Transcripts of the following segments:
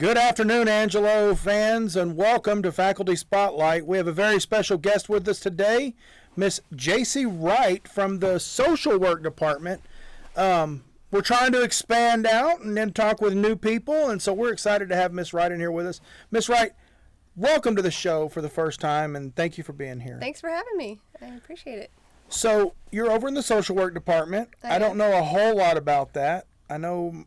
Good afternoon, Angelo fans, and welcome to Faculty Spotlight. We have a very special guest with us today, Miss Jaci Wright from the Social Work Department. We're trying to expand out and then talk with new people, and so we're excited to have Miss Wright in here with us. Miss Wright, welcome to the show for the first time, and thank you for being here. Thanks for having me. I appreciate it. So you're over in the Social Work Department. I don't know a whole lot about that. I know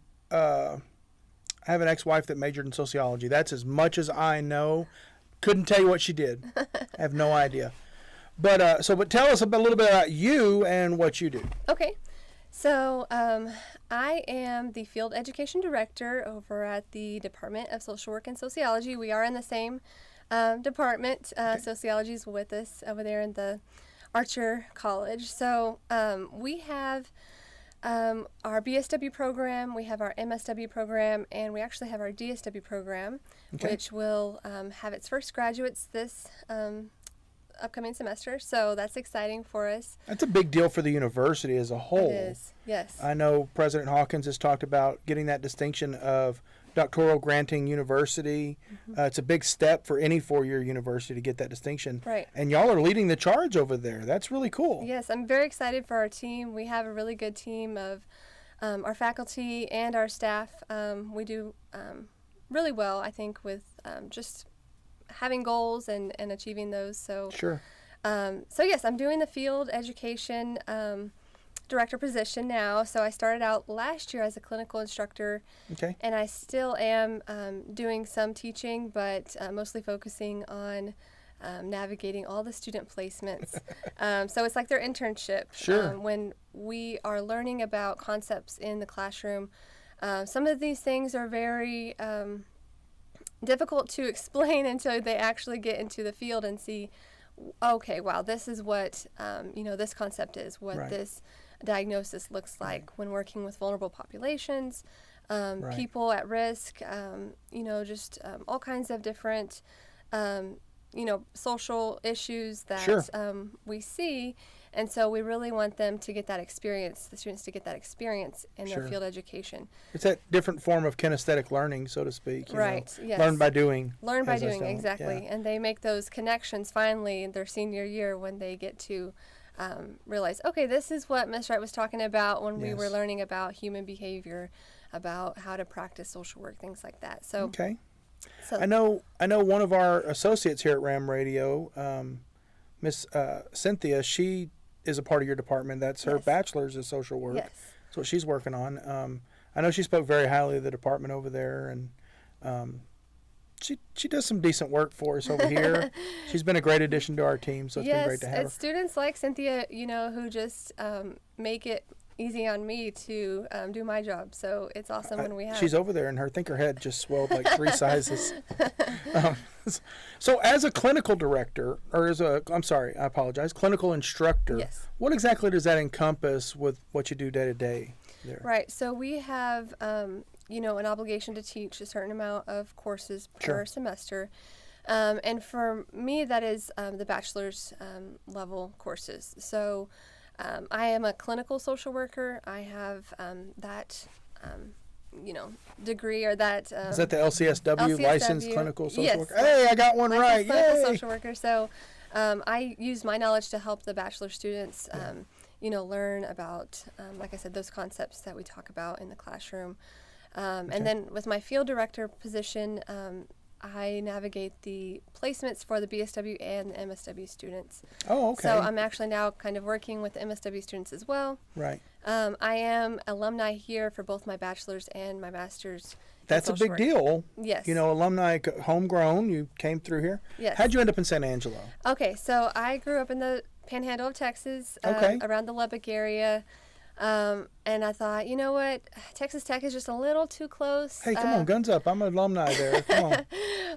I have an ex-wife that majored in sociology. That's as much as I know. Couldn't tell you what she did. I have no idea. But tell us a little bit about you and what you do. Okay. So I am the field education director over at the Department of Social Work and Sociology. We are in the same department. Okay. Sociology is with us over there in the Archer College. So we have our BSW program, we have our MSW program, and we actually have our DSW program, which will have its first graduates this upcoming semester. So that's exciting for us. That's a big deal for the university as a whole. It is, yes. I know President Hawkins has talked about getting that distinction of doctoral granting university. Mm-hmm. It's a big step for any four-year university to get that distinction. Right. And y'all are leading the charge over there. That's really cool. Yes, I'm very excited for our team. We have a really good team of our faculty and our staff. We do really well, I think, with just having goals and achieving those. So sure. So yes, I'm doing the field education director position now. So I started out last year as a clinical instructor, and I still am doing some teaching, but mostly focusing on navigating all the student placements. So it's like their internship. Sure. When we are learning about concepts in the classroom, some of these things are very difficult to explain until they actually get into the field and see, okay, wow, this is what this concept is, what right. this diagnosis looks like when working with vulnerable populations, right. people at risk, just all kinds of different, social issues that sure. We see. And so we really want them to get that experience, the students to get that experience in sure. their field education. It's that different form of kinesthetic learning, so to speak. Right, yes. Learn by doing. Learn by doing, exactly. Yeah. And they make those connections finally in their senior year when they get to realize, okay, this is what Ms. Wright was talking about when we were learning about human behavior, about how to practice social work, things like that. So, okay. So I know one of our associates here at RAM Radio, Miss Cynthia, she is a part of your department. That's her bachelor's in social work. Yes. That's what she's working on. I know she spoke very highly of the department over there, and she does some decent work for us over here. She's been a great addition to our team, so it's been great to have her. It's students like Cynthia, who just make it easy on me to do my job. So it's awesome when we have. She's over there, and her head just swelled like 3 sizes. So as a clinical director, or I apologize, clinical instructor, yes. What exactly does that encompass with what you do day to day there? Right. So we have, an obligation to teach a certain amount of courses per semester. And for me, that is the bachelor's level courses. So I am a clinical social worker. I have that degree or that. Is that the LCSW, licensed clinical social worker? Yes. Hey, I got one right. Clinical Yay. social worker. So I use my knowledge to help the bachelor students, learn about, like I said, those concepts that we talk about in the classroom. And then with my field director position, I navigate the placements for the BSW and the MSW students. Oh, okay. So I'm actually now kind of working with the MSW students as well. Right. I am alumni here for both my bachelor's and my master's. That's a big deal. Yes. Alumni, homegrown, you came through here. Yes. How'd you end up in San Angelo? Okay, so I grew up in the Panhandle of Texas, around the Lubbock area. And I thought, you know what, Texas Tech is just a little too close. Hey, come on, guns up. I'm an alumni there. Come on.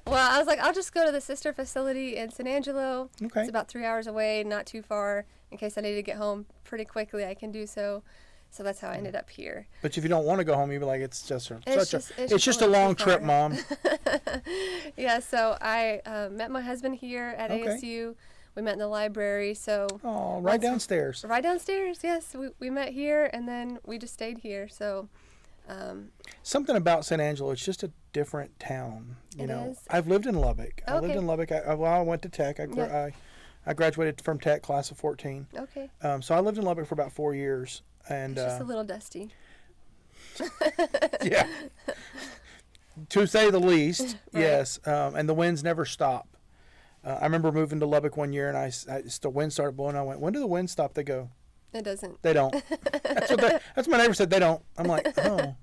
Well, I was like, I'll just go to the sister facility in San Angelo. Okay. It's about 3 hours away, not too far. In case I need to get home pretty quickly, I can do so. So that's how I ended up here. But if you don't want to go home, you'd be like, it's just a a long trip, Mom. Yeah, so I met my husband here at ASU. We met in the library, so. Oh, right downstairs. Right downstairs, yes. We met here, and then we just stayed here, so. Something about San Angelo, it's just a different town. You know, is? I've lived in Lubbock. I lived Okay. in Lubbock. I went to Tech. I graduated from Tech, class of 14. Okay. So I lived in Lubbock for about 4 years. And It's just a little dusty. yeah, to say the least. Right. Yes. And the winds never stop. I remember moving to Lubbock one year, and the wind started blowing. I went, "When do the winds stop?" They go, It doesn't. "They don't." That's what my neighbor said. They don't. I'm like, "Oh,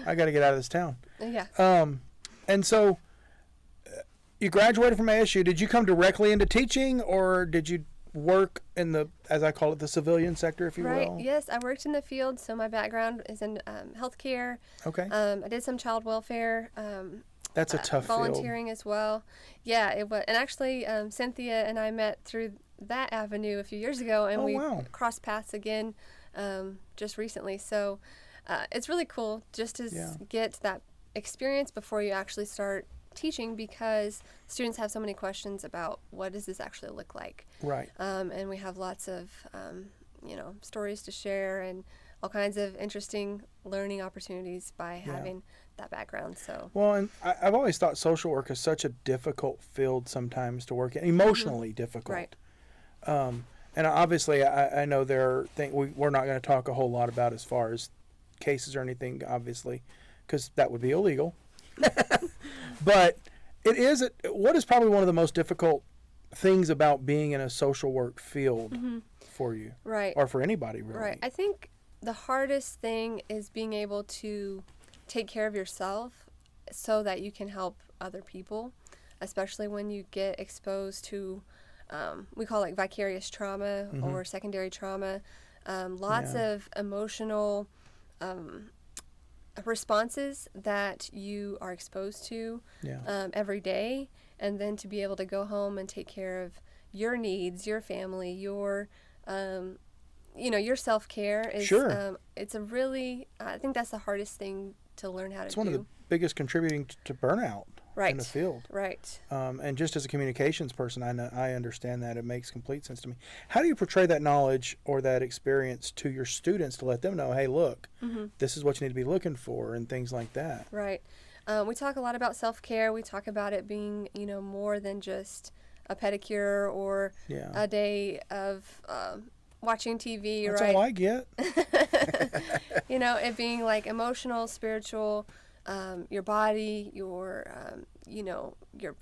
I got to get out of this town." Yeah. And so you graduated from ASU. Did you come directly into teaching, or did you work in the, as I call it, the civilian sector, if you Right. will? Yes, I worked in the field, so my background is in healthcare. Okay. I did some child welfare. That's a tough volunteering as well. Yeah, it was. And actually, Cynthia and I met through that avenue a few years ago, and we crossed paths again just recently. So it's really cool just to get that experience before you actually start teaching, because students have so many questions about what does this actually look like. Right. And we have lots of stories to share and all kinds of interesting learning opportunities by having that background. So well, and I've always thought social work is such a difficult field sometimes to work in, emotionally difficult. Right. And obviously, I know there are things we're not going to talk a whole lot about as far as cases or anything, obviously, because that would be illegal. But what is probably one of the most difficult things about being in a social work field for you, right, or for anybody really? Right. I think the hardest thing is being able to take care of yourself so that you can help other people, especially when you get exposed to, we call it vicarious trauma or secondary trauma, lots of emotional responses that you are exposed to every day, and then to be able to go home and take care of your needs, your family, your your self-care is it's a really I think that's the hardest thing to learn how to do. It's one of the biggest contributing to burnout in the field. Right. And just as a communications person, I understand that. It makes complete sense to me. How do you portray that knowledge or that experience to your students to let them know, hey, look, this is what you need to be looking for, and things like that? Right. We talk a lot about self-care. We talk about it being, more than just a pedicure or a day of watching TV. That's right. all I get. It being like emotional, spiritual, your body, your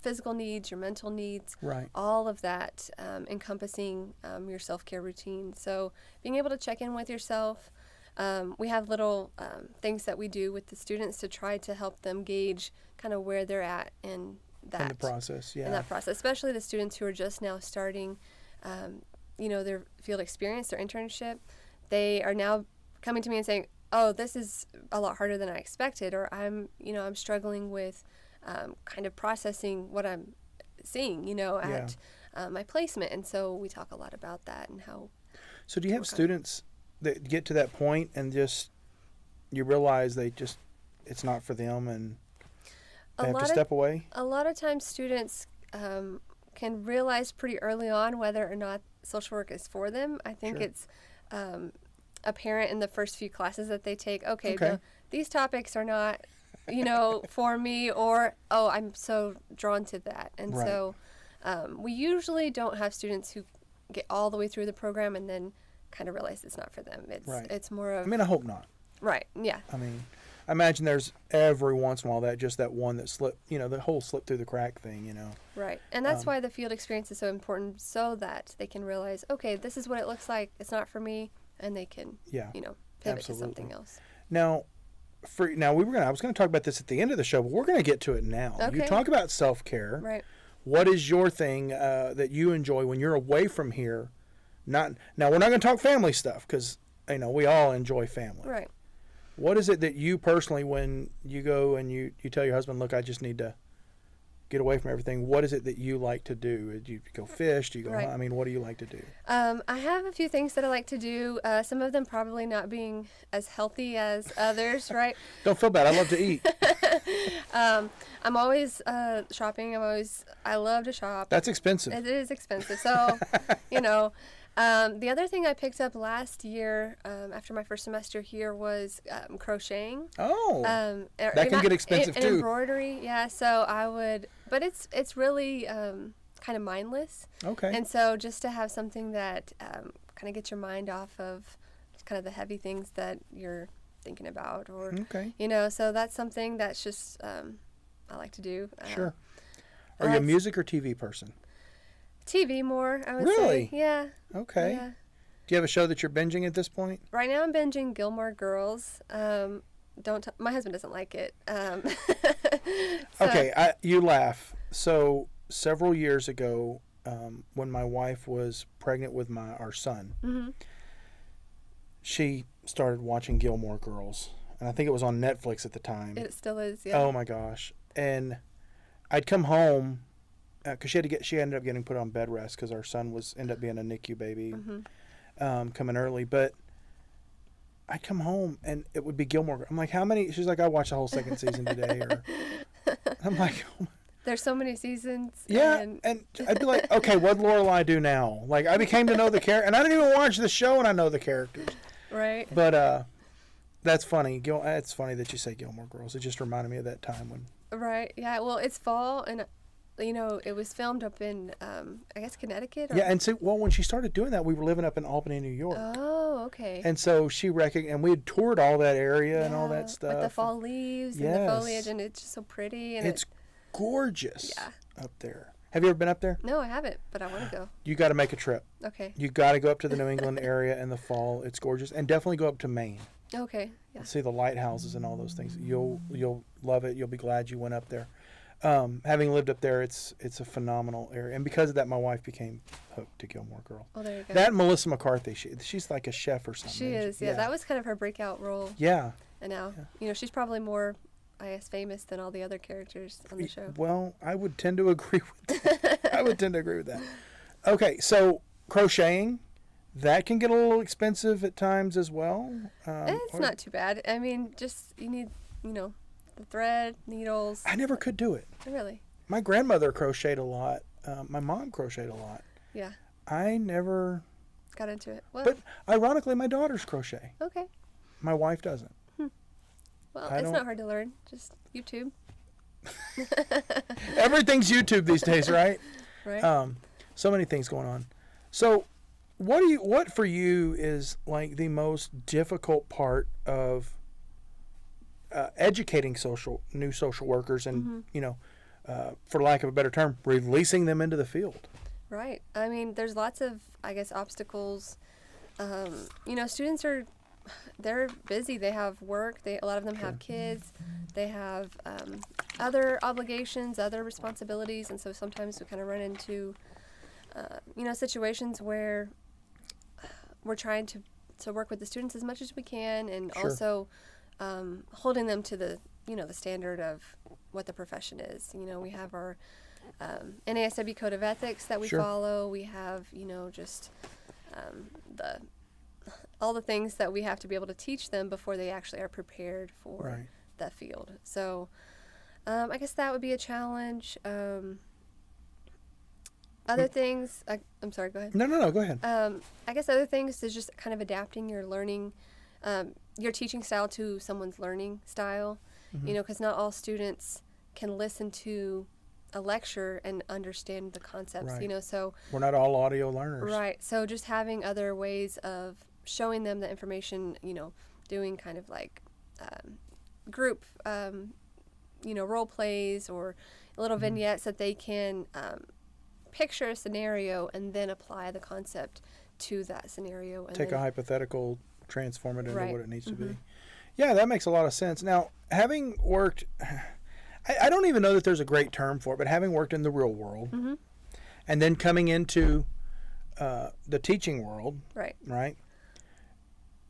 physical needs, your mental needs, right. All of that encompassing your self-care routine. So being able to check in with yourself. We have little things that we do with the students to try to help them gauge kind of where they're at in the process. In that process, especially the students who are just now starting, their field experience, their internship. They are now coming to me and saying, "Oh, this is a lot harder than I expected," or I'm struggling with kind of processing what I'm seeing, at my placement. And so we talk a lot about that and how. So do you have students that get to that point and just you realize it's not for them and they have to step away? A lot of times students can realize pretty early on whether or not social work is for them. I think it's apparent in the first few classes that they take. Okay. These topics are not, for me, or, I'm so drawn to that. And so we usually don't have students who get all the way through the program and then kind of realize it's not for them. It's more of... I hope not. Right, yeah. I imagine there's every once in a while that one that slipped, the whole slip through the crack thing, Right, and that's why the field experience is so important, so that they can realize, okay, this is what it looks like, it's not for me, and they can, pivot to something else. Now, I was going to talk about this at the end of the show, but we're going to get to it now. Okay. You talk about self-care. Right. What is your thing that you enjoy when you're away from here? Now, we're not going to talk family stuff because, we all enjoy family. Right. What is it that you personally, when you go and you tell your husband, look, I just need to get away from everything, what is it that you like to do? Do you go fish? Do you go, what do you like to do? I have a few things that I like to do. Some of them probably not being as healthy as others, right? Don't feel bad. I love to eat. I'm always shopping. I love to shop. That's expensive. It is expensive. So, The other thing I picked up last year after my first semester here was crocheting. Oh, that can get expensive too. Embroidery, yeah. So but it's really kind of mindless. Okay. And so just to have something that kind of gets your mind off of kind of the heavy things that you're thinking about, or so that's something that's just I like to do. Sure. Are you a music or TV person? TV more, I would really? say. Yeah. Okay. Yeah. Do you have a show that you're binging at this point? Right now I'm binging Gilmore Girls. My husband doesn't like it. Okay, you laugh. So several years ago, when my wife was pregnant with our son, mm-hmm. she started watching Gilmore Girls, and I think it was on Netflix at the time. It still is, yeah. Oh my gosh! And I'd come home because she ended up getting put on bed rest because our son ended up being a NICU baby, mm-hmm. Coming early. But I'd come home and it would be Gilmore Girls. I'm like, how many? She's like, I watched the whole second season today. I'm like, oh. There's so many seasons. Yeah, and I'd be like, okay, what'd Lorelai do now? Like, I became to know the character, and I didn't even watch the show, and I know the characters. Right. But that's funny. It's funny that you say Gilmore Girls. It just reminded me of that time when. Right. Yeah. Well, it's fall, and it was filmed up in I guess Connecticut. Yeah, and so when she started doing that, we were living up in Albany, New York. Oh, okay. And so she recognized, and we had toured all that area and all that stuff. With the fall leaves and the foliage, and it's just so pretty. And it's gorgeous up there. Have you ever been up there? No, I haven't, but I want to go. You got to make a trip. Okay. You got to go up to the New England area in the fall. It's gorgeous, and definitely go up to Maine. Okay. Yeah. See the lighthouses and all those things. You'll love it. You'll be glad you went up there. Having lived up there, it's a phenomenal area, and because of that, my wife became hooked to Gilmore Girls. Oh, there you go. That and Melissa McCarthy, she's like a chef or something. She is. Yeah, that was kind of her breakout role. Yeah. And now, she's probably more, I guess, famous than all the other characters on the show. Well, I would tend to agree with that. Okay, so crocheting, that can get a little expensive at times as well. It's not too bad. I mean, just you need, the thread, needles. I never could do it. Really? My grandmother crocheted a lot. My mom crocheted a lot. Yeah. I never got into it. Well, but ironically, my daughters crochet. Okay. My wife doesn't. Well, it's not hard to learn. Just YouTube. Everything's YouTube these days, right? Right. So many things going on. So, what for you is like the most difficult part of educating new social workers, and for lack of a better term, releasing them into the field? Right. I mean, there's lots of, I guess, obstacles. Students they're busy. They have work. A lot of them have kids. They have other obligations, other responsibilities, and so sometimes we kind of run into, situations where we're trying to work with the students as much as we can, and also holding them to the standard of what the profession is. We have our NASW Code of Ethics that we follow. We have just all the things that we have to be able to teach them before they actually are prepared for that field. So I guess that would be a challenge. Other things, I'm sorry, go ahead. No, go ahead. I guess other things is just kind of adapting your learning, your teaching style to someone's learning style, because not all students can listen to a lecture and understand the concepts, so we're not all audio learners. Right. So just having other ways of showing them the information, doing kind of like group, role plays or little vignettes that they can picture a scenario and then apply the concept to that scenario. And take a hypothetical, transform it into what it needs to be. Mm-hmm. Yeah, that makes a lot of sense. Now, having worked, I don't even know that there's a great term for it, but having worked in the real world and then coming into the teaching world, right?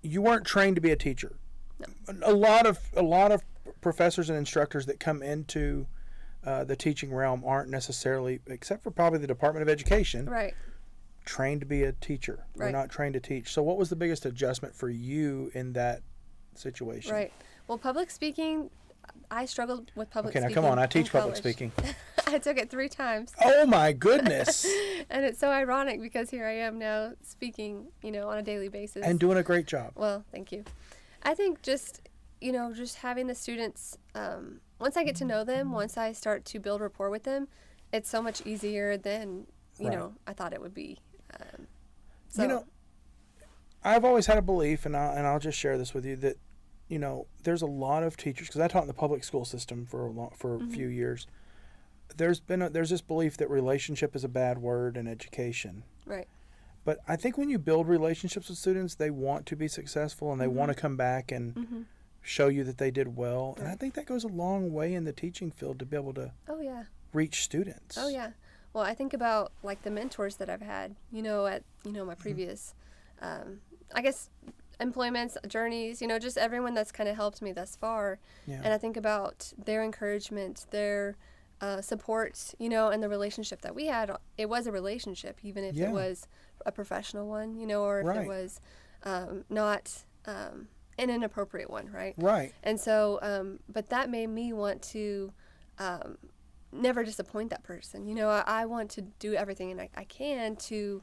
You weren't trained to be a teacher. No. A lot of professors and instructors that come into the teaching realm aren't necessarily, except for probably the Department of Education, trained to be a teacher. We're not trained to teach. So what was the biggest adjustment for you in that situation? Right. Well, public speaking, I struggled with public speaking. Okay, now come on. I teach public speaking. I took it 3 times. Oh my goodness. And it's so ironic because here I am now speaking, on a daily basis. And doing a great job. Well, thank you. I think just having the students, once I get to know them, once I start to build rapport with them, it's so much easier than, I thought it would be. I've always had a belief, and I'll just share this with you, that, there's a lot of teachers, because I taught in the public school system for a few years. There's this belief that relationship is a bad word in education. Right. But I think when you build relationships with students, they want to be successful and they want to come back and show you that they did well. Right. And I think that goes a long way in the teaching field to be able to reach students. Oh, yeah. Well, I think about, like, the mentors that I've had, at, my previous, I guess, employments, journeys, just everyone that's kind of helped me thus far. Yeah. And I think about their encouragement, their support, and the relationship that we had. It was a relationship, even if it was a professional one, or if it was not an inappropriate one, right? Right. And so, but that made me want to never disappoint that person. I want to do everything and I can to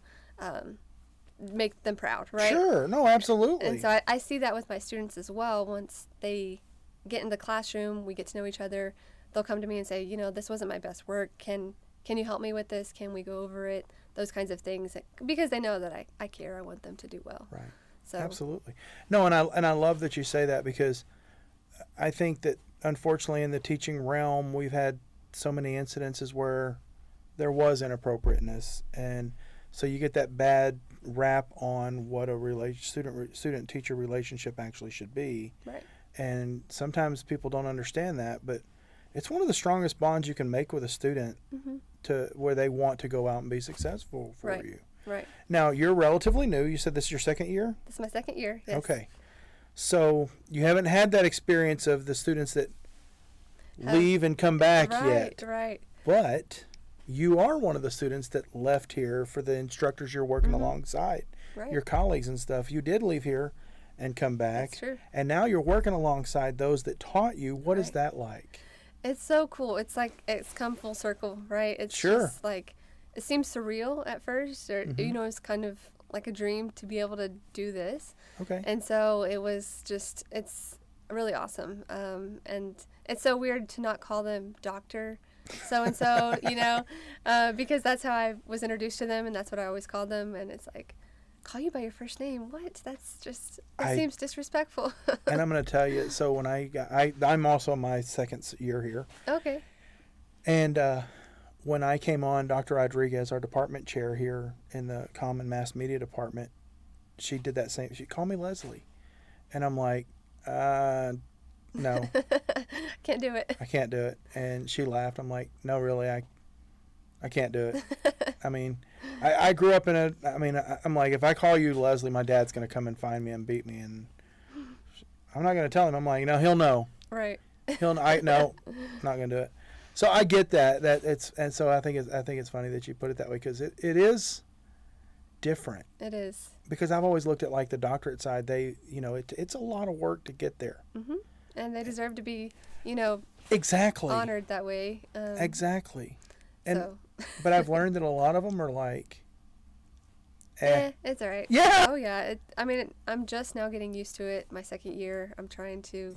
make them proud, right? Sure. No, absolutely. And so I see that with my students as well. Once they get in the classroom, we get to know each other, they'll come to me and say, this wasn't my best work. Can you help me with this? Can we go over it? Those kinds of things, because they know that I care. I want them to do well. Right. So absolutely. No, and I love that you say that, because I think that unfortunately in the teaching realm we've had so many incidences where there was inappropriateness, and so you get that bad rap on what a student teacher relationship actually should be. Right. And sometimes people don't understand that, but it's one of the strongest bonds you can make with a student to where they want to go out and be successful for you. Right. Now, you're relatively new. You said this is your second year? This is my second year, yes. Okay. So you haven't had that experience of the students that leave and come back yet. Right. But you are one of the students that left here for the instructors you're working alongside, your colleagues and stuff. You did leave here and come back. That's true. And now you're working alongside those that taught you. What is that like? It's so cool. It's like it's come full circle, right? It's just like, it seems surreal at first, or it's kind of like a dream to be able to do this. Okay. And so it was just, it's really awesome. And it's so weird to not call them Dr. so-and-so, because that's how I was introduced to them, and that's what I always called them. And it's like, call you by your first name? What? That's just, it seems disrespectful. And I'm going to tell you, so when I'm also my second year here. Okay. And when I came on, Dr. Rodriguez, our department chair here in the Common Mass Media Department, she did that same. She called me Leslie. And I'm like, no. Can't do it. I can't do it. And she laughed. I'm like, no, really, I can't do it. I mean, I grew up I'm like, if I call you Leslie, my dad's going to come and find me and beat me. And I'm not going to tell him. I'm like, he'll know. Right. No, I'm not going to do it. So I get that. And so I think it's funny that you put it that way, because it is different. It is. Because I've always looked at like the doctorate side. It's a lot of work to get there. And they deserve to be, exactly honored that way. Exactly. And but I've learned that a lot of them are like, it's all right. Yeah. Oh yeah. I'm just now getting used to it. My second year, I'm trying to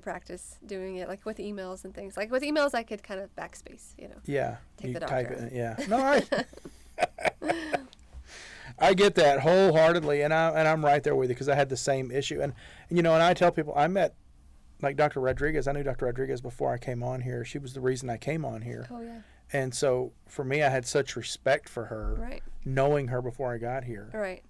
practice doing it, like with emails and things. Like with emails, I could kind of backspace, Yeah. Take the type doctor. it. Yeah. No, I get that wholeheartedly, and I'm right there with you, because I had the same issue, and I tell people, I met like Dr. Rodriguez. I knew Dr. Rodriguez before I came on here. She was the reason I came on here. Oh yeah. And so for me, I had such respect for her, right, knowing her before I got here. Right.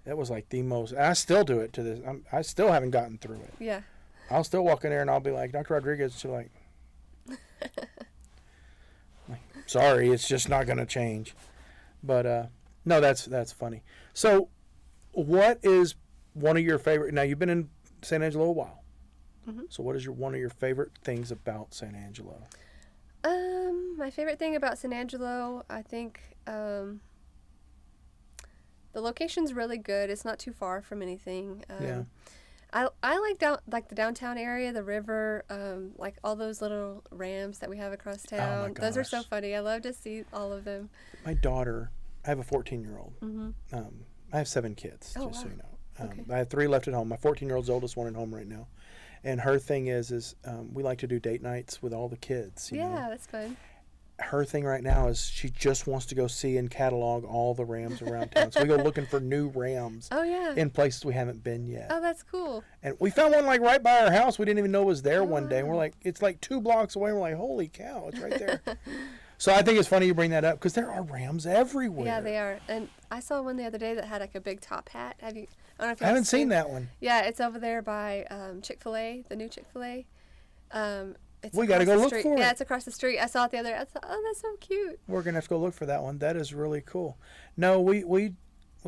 It was like the most. I still do it to this. I still haven't gotten through it. Yeah. I'll still walk in there and I'll be like, Dr. Rodriguez. She's like, sorry, it's just not going to change. But no, that's funny. So, what is one of your favorite? Now you've been in San Angelo a while. So what is one of your favorite things about San Angelo? My favorite thing about San Angelo, I think, the location's really good. It's not too far from anything. I like the downtown area, the river, like all those little rams that we have across town. Oh my Those are so gosh. funny. I love to see all of them. My daughter, I have a 14-year-old. I have 7 kids, Oh, just so wow. you know. Okay. I have 3 left at home. My 14-year-old's oldest one at home right now. And her thing is we like to do date nights with all the kids. You know? That's fun. Her thing right now is she just wants to go see and catalog all the Rams around town. So we go looking for new Rams Oh, yeah. in places we haven't been yet. Oh, that's cool. And we found one like right by our house. We didn't even know it was there Oh, one day. And we're wow. like, it's like 2 blocks away. We're like, holy cow, it's right there. So I think it's funny you bring that up because there are Rams everywhere. Yeah, they are. And I saw one the other day that had like a big top hat. Have you? I don't know if I you've haven't seen that one. Yeah, it's over there by Chick-fil-A, the new Chick-fil-A. It's We gotta across go the look street. for it. Yeah, it's across the street. I saw it the other day. I thought, oh, that's so cute. We're going to have to go look for that one. That is really cool. No, we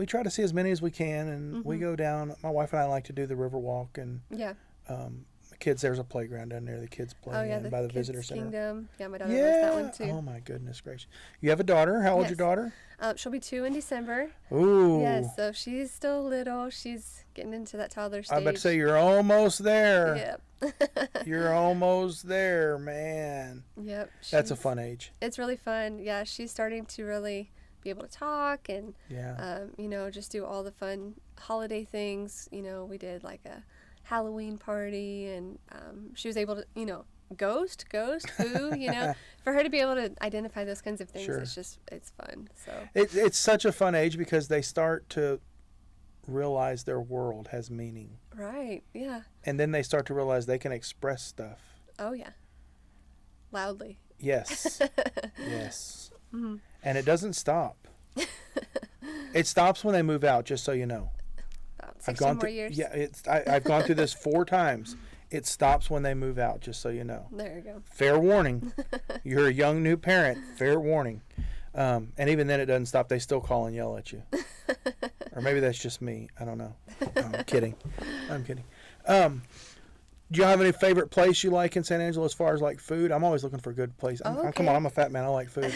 try to see as many as we can. And we go down. My wife and I like to do the river walk. And Yeah. the kids, there's a playground down there. The kids play Oh, yeah, in the by the Kids visitor center. Kingdom. Yeah, my daughter loves that one too. Oh, my goodness gracious. You have a daughter. How old's Yes. your daughter? She'll be 2 in December. Ooh. Yes, so she's still little. She's getting into that toddler stage. I bet to say you're almost there. Yep. You're almost there, man. Yep. That's a she's- fun age. It's really fun. Yeah, she's starting to really be able to talk and, Yeah. just do all the fun holiday things. We did like a Halloween party and she was able to, ghost, who, for her to be able to identify those kinds of things, Sure. it's fun. So, It's such a fun age because they start to realize their world has meaning. right. Yeah. And then they start to realize they can express stuff. Oh, yeah. Loudly. Yes. Yes. Mm-hmm. And it doesn't stop. It stops when they move out, just so you know. About 16 more years. Yeah, I've gone through this 4 times. It stops when they move out, just so you know. There you go. Fair warning. You're a young new parent. Fair warning. And even then it doesn't stop. They still call and yell at you. Or maybe that's just me. I don't know. I'm kidding. I'm kidding. Do you have any favorite place you like in San Angelo as far as like food? I'm always looking for a good place. Come Okay. on, I'm a fat man. I like food.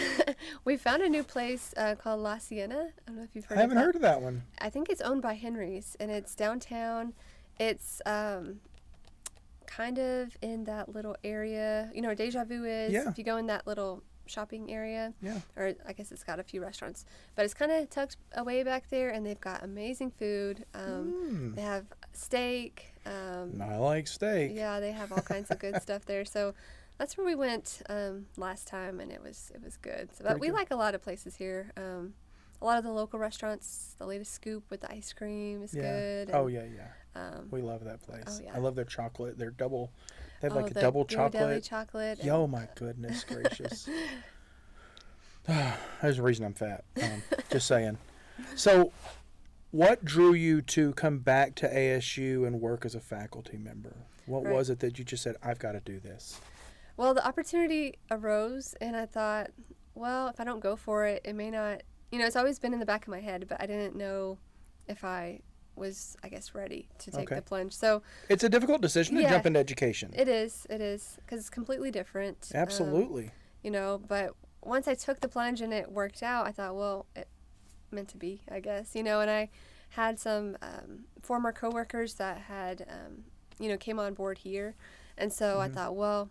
We found a new place called La Sienna. I don't know if you've heard I haven't of that. heard of that one. I think it's owned by Henry's, and it's downtown. It's kind of in that little area, where Deja Vu is. Yeah. If you go in that little shopping area, Yeah. or I guess it's got a few restaurants, but it's kind of tucked away back there, and they've got amazing food. They have steak. I like steak. Yeah, they have all kinds of good stuff there. So that's where we went last time, and it was good. So, but Pretty we good. like a lot of places here. A lot of the local restaurants. The latest Scoop with the ice cream is good. Oh, and, yeah. We love that place. oh, yeah. I love their chocolate. They have like a the double Ghirardelli chocolate. chocolate. Yo, my goodness gracious. There's a reason I'm fat. Just saying. So, what drew you to come back to ASU and work as a faculty member? What Right. was it that you just said, I've got to do this? Well, the opportunity arose, and I thought, well, if I don't go for it, it may not. It's always been in the back of my head, but I didn't know if I was, I guess, ready to take Okay. the plunge. So It's a difficult decision to Yeah. jump into education. it is, because it's completely different. Absolutely. But once I took the plunge and it worked out, I thought, well, it meant to be, I guess, and I had some former coworkers that had, came on board here. And so I thought, well,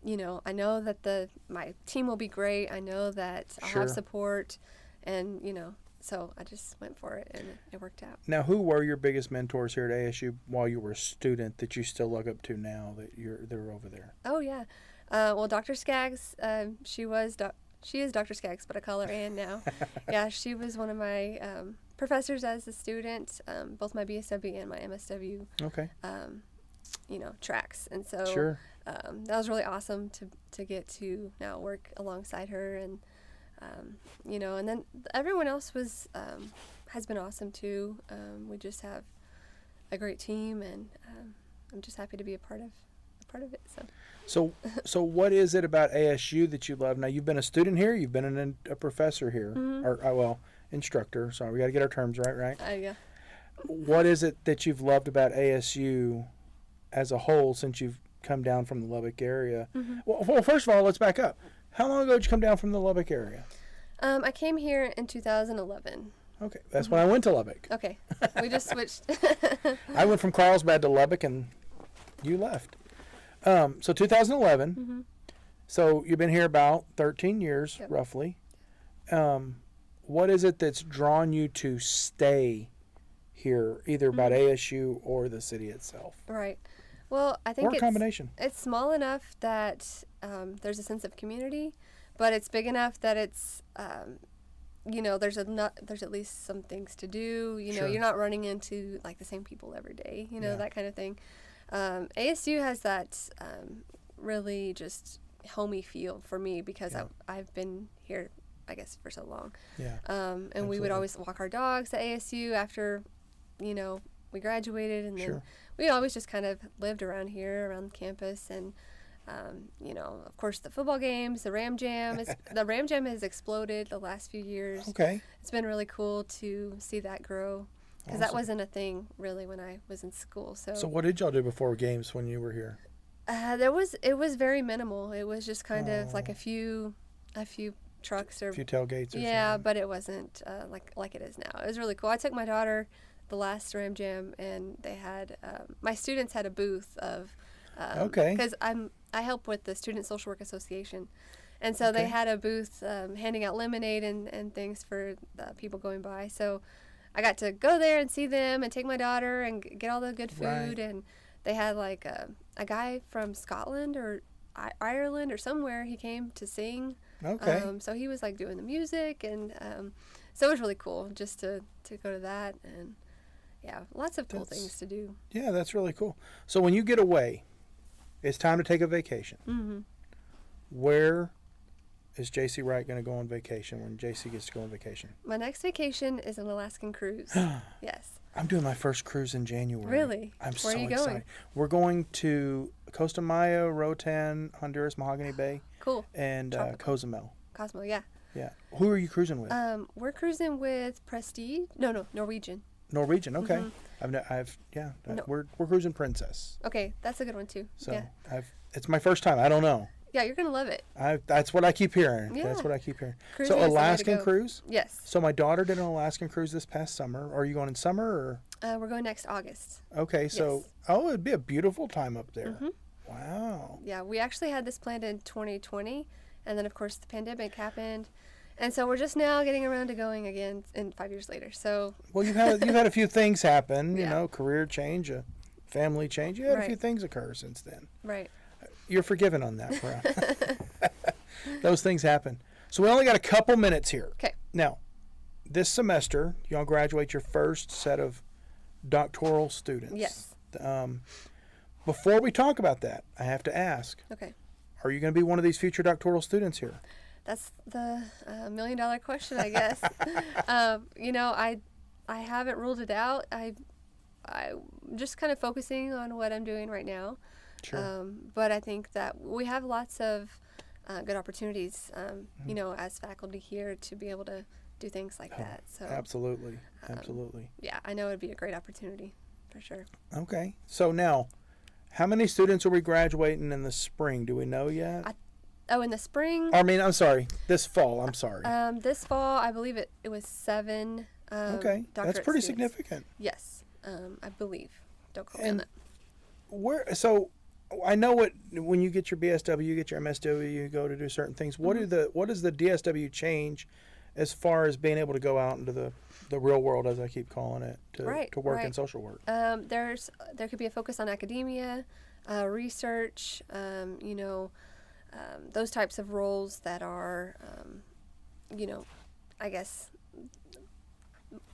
I know that my team will be great. I know that I'll Sure. have support, and, so I just went for it, and it worked out. Now, who were your biggest mentors here at ASU while you were a student that you still look up to now that they're over there? Oh, yeah. Well, Dr. Skaggs, she is Dr. Skaggs, but I call her Ann now. Yeah, she was one of my professors as a student, both my BSW and my MSW, Okay. tracks. And so Sure. that was really awesome to get to now work alongside her. And, and then everyone else has been awesome too. We just have a great team, and I'm just happy to be a part of it. So what is it about ASU that you love? Now, you've been a student here. You've been a professor here. Or, instructor. Sorry, we got to get our terms right? Yeah. What is it that you've loved about ASU as a whole since you've come down from the Lubbock area? Well, first of all, let's back up. How long ago did you come down from the Lubbock area? I came here in 2011. Okay, that's when I went to Lubbock. Okay, we just switched. I went from Carlsbad to Lubbock, and you left. So 2011. Mm-hmm. So you've been here about 13 years, Yep. roughly. What is it that's drawn you to stay here, either about ASU or the city itself? Right. Well, I think Or a combination. it's small enough that there's a sense of community, but it's big enough that it's there's at least some things to do. Sure. You're not running into like the same people every day. Yeah. That kind of thing. ASU has that really just homey feel for me because Yeah. I've been here, I guess, for so long. Yeah. And we Absolutely. would always walk our dogs at ASU after, we graduated, and then Sure. we always just kind of lived around here, around campus, and of course the football games, the Ram Jam. The Ram Jam has exploded the last few years. Okay. It's been really cool to see that grow because that Awesome. wasn't a thing really when I was in school. So what did y'all do before games when you were here? it was very minimal. It was just kind of like Oh. a few trucks or A few tailgates or yeah, something? but it wasn't like it is now. It was really cool. I took my daughter the last Ram Jam, and they had my students had a booth of Okay. because I help with the Student Social Work Association, and so they Okay. had a booth handing out lemonade and things for people going by. So I got to go there and see them and take my daughter and get all the good food. Right. And they had like a guy from Scotland or Ireland or somewhere. He came to sing. Okay. So he was like doing the music, and so it was really cool just to go to that, and yeah, lots of cool That's- things to do. Yeah, that's really cool. So when you get away, it's time to take a vacation. Mm-hmm. Where is Jaci Wright going to go on vacation when Jaci gets to go on vacation? My next vacation is an Alaskan cruise. Yes. I'm doing my first cruise in January. Really? I'm Where so are you excited. going? We're going to Costa Maya, Roatan, Honduras, Mahogany Bay, Cool. and Tropical. Cozumel. Cosmo, yeah. Yeah. Who are you cruising with? We're cruising with Prestige. No, Norwegian. Norwegian. Okay. Mhm. No. We're cruising Princess. Okay, that's a good one too. So Yeah. it's my first time. I don't know. Yeah, you're gonna love it. That's what I keep hearing. Yeah. That's what I keep hearing. Cruising So is the way to Alaskan go. cruise. Yes. So my daughter did an Alaskan cruise this past summer. Are you going in summer or? We're going next August. Okay. So Yes. it'd be a beautiful time up there. Mhm. Wow. Yeah, we actually had this planned in 2020, and then of course the pandemic happened, and so we're just now getting around to going again in 5 years later. So Well, you've had a few things happen. You Yeah. know, career change, a family change. You had a few Right. things occur since then. right. You're forgiven on that, bro. Those things happen. So we only got a couple minutes here. Okay. Now, this semester, y'all graduate your first set of doctoral students. Yes. Before we talk about that, I have to ask, Okay. are you going to be one of these future doctoral students here? That's the $1 million question, I guess. I haven't ruled it out. I'm just kind of focusing on what I'm doing right now. Sure. But I think that we have lots of good opportunities, as faculty here to be able to do things like that. So Absolutely. Absolutely. yeah, I know it'd be a great opportunity for sure. Okay. So now, how many students are we graduating in the spring? Do we know yet? Oh, in the spring, I'm sorry. This fall. I'm sorry. this fall, I believe it was 7. Okay. That's doctorate pretty students. significant. Yes, I believe. Don't quote me on that. So I know when you get your BSW, you get your MSW, you go to do certain things. What does the DSW change as far as being able to go out into the real world, as I keep calling it, to work in Right. social work? There could be a focus on academia, research, those types of roles that are, I guess,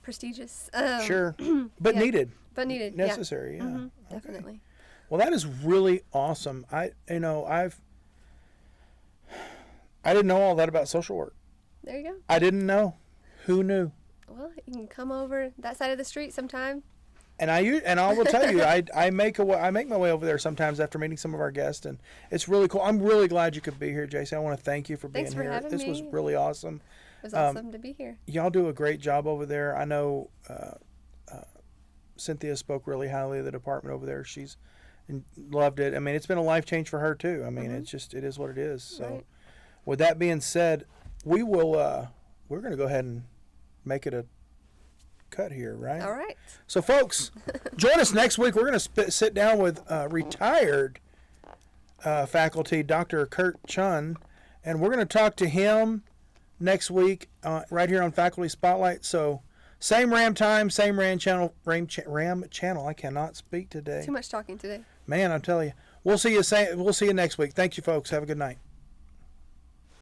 prestigious. Sure. But yeah. needed. But needed. Necessary, yeah. Mhm, Okay. definitely. Well, that is really awesome. I didn't know all that about social work. There you go. I didn't know. Who knew? Well, you can come over that side of the street sometime. And I will tell you, I make my way over there sometimes after meeting some of our guests, and it's really cool. I'm really glad you could be here, Jaci. I want to thank you for being Thanks for here. having This was me. really awesome. It was awesome to be here. Y'all do a great job over there. I know Cynthia spoke really highly of the department over there. She's loved it. I mean, it's been a life change for her too. I mean, it is what it is. So, Right. with that being said, we're going to go ahead and make it a cut here, right? All right. So, folks, join us next week. We're going to sit down with retired faculty, Dr. Kurt Chun, and we're going to talk to him next week right here on Faculty Spotlight. So, same RAM time, same RAM channel. RAM channel. I cannot speak today. Too much talking today. Man, I'm telling you. We'll see you next week. Thank you, folks. Have a good night.